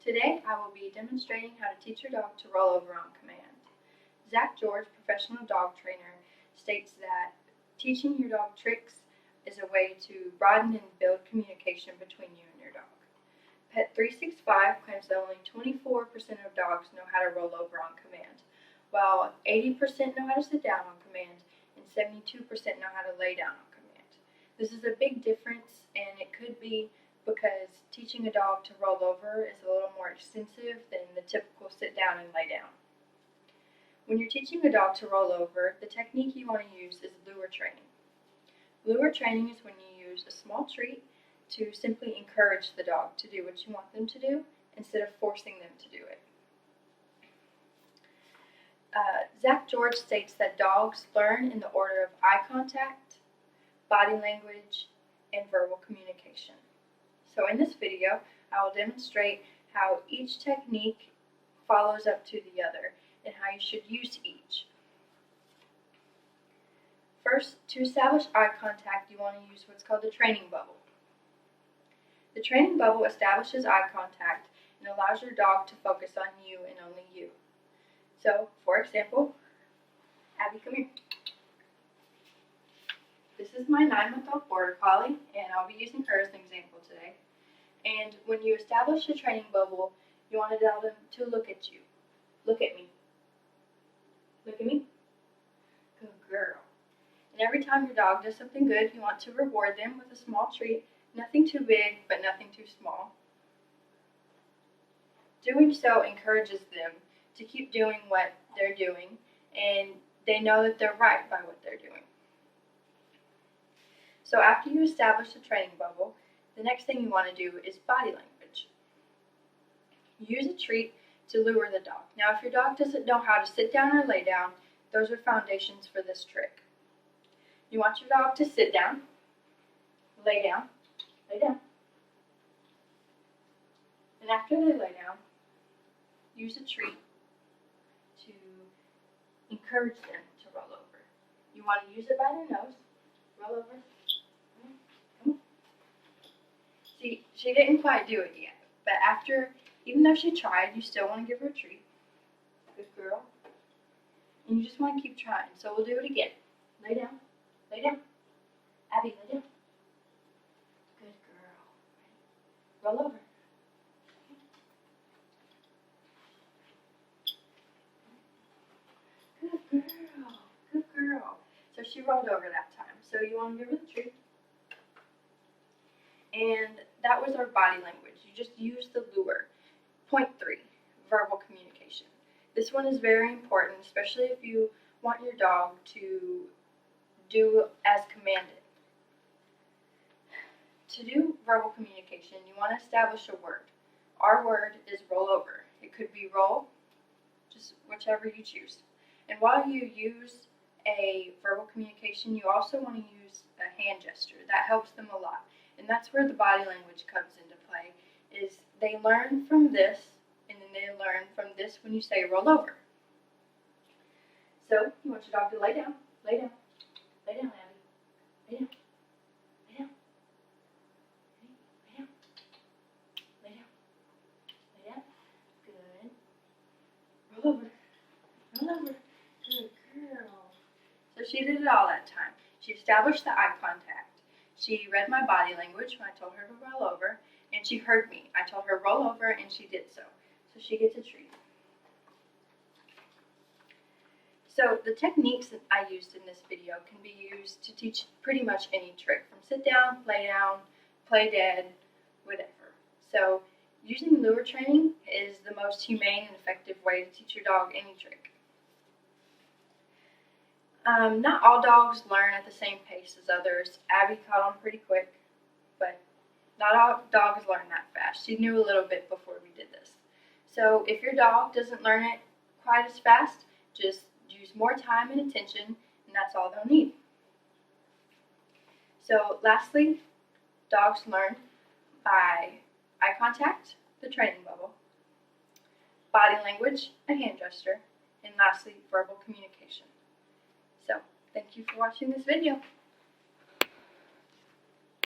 Today I will be demonstrating how to teach your dog to roll over on command. Zach George, professional dog trainer, states that teaching your dog tricks is a way to broaden and build communication between you and your dog. Pet365 claims that only 24% of dogs know how to roll over on command, while 80% know how to sit down on command and 72% know how to lay down on command. This is a big difference, and it could be because teaching a dog to roll over is a little more extensive than the typical sit down and lay down. When you're teaching a dog to roll over, the technique you want to use is lure training. Lure training is when you use a small treat to simply encourage the dog to do what you want them to do instead of forcing them to do it. Zach George states that dogs learn in the order of eye contact, body language, and verbal communication. So in this video, I will demonstrate how each technique follows up to the other and how you should use each. First, to establish eye contact, you want to use what's called the training bubble. The training bubble establishes eye contact and allows your dog to focus on you and only you. So, for example, Abby, come here. This is my 9-month-old border collie, and I'll be using her as an example today. And when you establish a training bubble, you want to tell them to look at you. Look at me. Look at me. Good girl. And every time your dog does something good, you want to reward them with a small treat. Nothing too big, but nothing too small. Doing so encourages them to keep doing what they're doing, and they know that they're right by what they're doing. So after you establish the training bubble, the next thing you want to do is body language. Use a treat to lure the dog. Now, if your dog doesn't know how to sit down or lay down, those are foundations for this trick. You want your dog to sit down, lay down, lay down. And after they lay down, use a treat to encourage them to roll over. You want to use it by their nose. Roll over. Come on. See, she didn't quite do it yet, but even though she tried, you still want to give her a treat. Good girl. And you just want to keep trying. So we'll do it again. Lay down. Lay down. Abby, lay down. Good girl. Roll over. Good girl. Good girl. So she rolled over that time. So you want to give her the treat. And that was our body language. You just use the lure. Point 3, verbal communication. This one is very important, especially if you want your dog to do as commanded. To do verbal communication, you want to establish a word. Our word is roll over. It could be roll, just whichever you choose. And while you use a verbal communication, you also want to use a hand gesture. That helps them a lot. And that's where the body language comes into play, is they learn from this, and then they learn from this when you say roll over. So, you want your dog to lay down, lay down, lay down, Abby, lay down, lay down, lay down, lay down, lay down, good, roll over, good girl. So she did it all that time. She established the eye contact. She read my body language when I told her to roll over, and she heard me. I told her roll over, and she did so. So she gets a treat. So the techniques that I used in this video can be used to teach pretty much any trick, from sit down, lay down, play dead, whatever. So using lure training is the most humane and effective way to teach your dog any trick. Not all dogs learn at the same pace as others. Abby caught on pretty quick, but not all dogs learn that fast. She knew a little bit before we did this. So if your dog doesn't learn it quite as fast, just use more time and attention, and that's all they'll need. So lastly, dogs learn by eye contact, the training bubble, body language, a hand gesture, and lastly, verbal communication. So, thank you for watching this video.